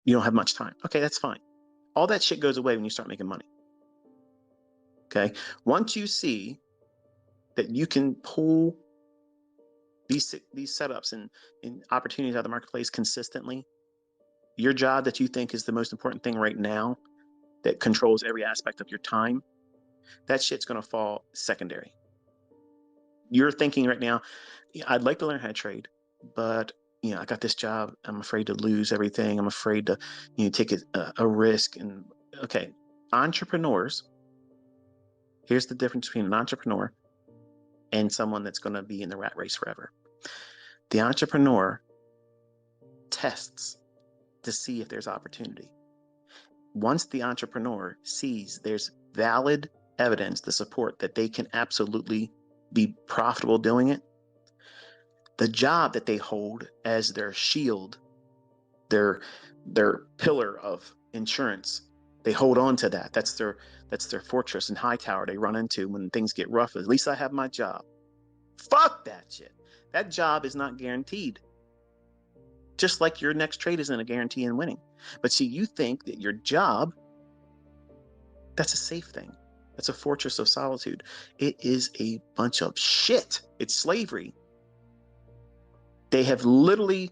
You don't have much time. Okay, that's fine. All that shit goes away when you start making money. Okay. Once you see that you can pull these setups and opportunities out of the marketplace consistently, your job that you think is the most important thing right now that controls every aspect of your time, that shit's going to fall secondary. You're thinking right now, yeah, I'd like to learn how to trade, but I got this job. I'm afraid to lose everything. I'm afraid to, take a risk. And okay, entrepreneurs. Here's the difference between an entrepreneur and someone that's going to be in the rat race forever. The entrepreneur tests to see if there's opportunity. Once the entrepreneur sees there's valid evidence to support that they can absolutely be profitable doing it, the job that they hold as their shield, their pillar of insurance, they hold on to that. That's their fortress and high tower they run into when things get rough. At least I have my job. Fuck that shit. That job is not guaranteed. Just like your next trade isn't a guarantee in winning. But see, you think that your job, that's a safe thing. That's a fortress of solitude. It is a bunch of shit. It's slavery. They have literally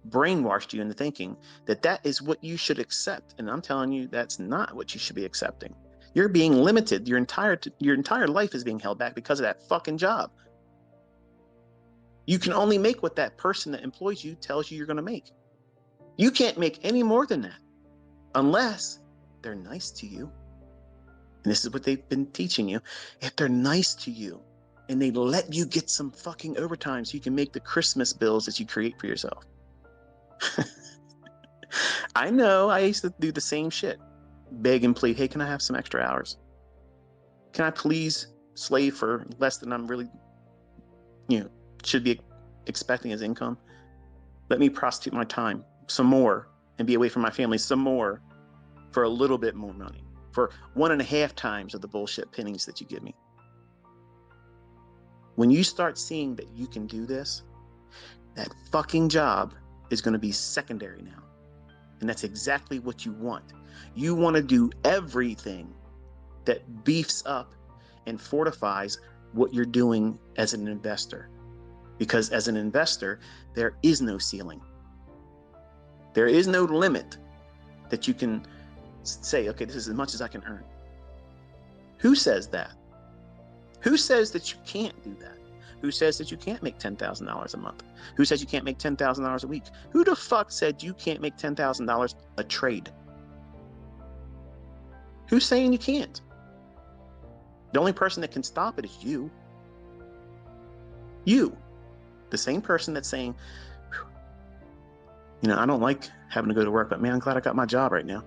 brainwashed you into thinking that that is what you should accept. And I'm telling you, that's not what you should be accepting. You're being limited. Your entire life is being held back because of that fucking job. You can only make what that person that employs you tells you you're going to make. You can't make any more than that unless they're nice to you. And this is what they've been teaching you. If they're nice to you and they let you get some fucking overtime so you can make the Christmas bills that you create for yourself. I know I used to do the same shit. Beg and plead, hey, can I have some extra hours? Can I please slave for less than I'm really, should be expecting as income? Let me prostitute my time some more and be away from my family some more for a little bit more money, for 1.5 times of the bullshit pennies that you give me. When you start seeing that you can do this, that fucking job is going to be secondary now. And that's exactly what you want. You want to do everything that beefs up and fortifies what you're doing as an investor. Because as an investor, there is no ceiling. There is no limit that you can say, okay, this is as much as I can earn. Who says that? Who says that you can't do that? Who says that you can't make $10,000 a month? Who says you can't make $10,000 a week? Who the fuck said you can't make $10,000 a trade? Who's saying you can't? The only person that can stop it is you. You. The same person that's saying, I don't like having to go to work, but man, I'm glad I got my job right now.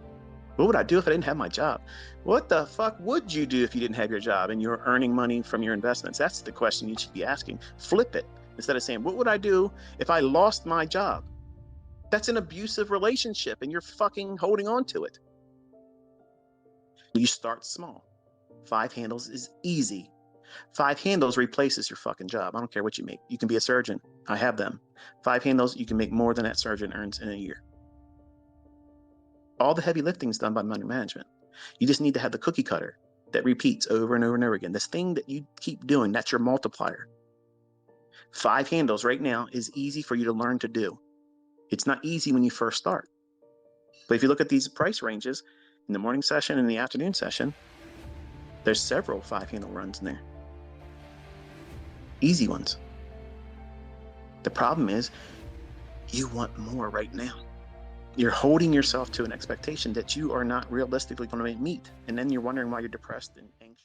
What would I do if I didn't have my job? What the fuck would you do if you didn't have your job and you're earning money from your investments? That's the question you should be asking. Flip it. Instead of saying, what would I do if I lost my job? That's an abusive relationship and you're fucking holding on to it. You start small. 5 handles is easy. 5 handles replaces your fucking job. I don't care what you make. You can be a surgeon. I have them. 5 handles, you can make more than that surgeon earns in a year. All the heavy lifting is done by money management. You just need to have the cookie cutter that repeats over and over and over again. This thing that you keep doing, that's your multiplier. 5 handles right now is easy for you to learn to do. It's not easy when you first start. But if you look at these price ranges in the morning session and the afternoon session, there's several 5 handle runs in there. Easy ones. The problem is you want more right now. You're holding yourself to an expectation that you are not realistically going to meet. And then you're wondering why you're depressed and anxious.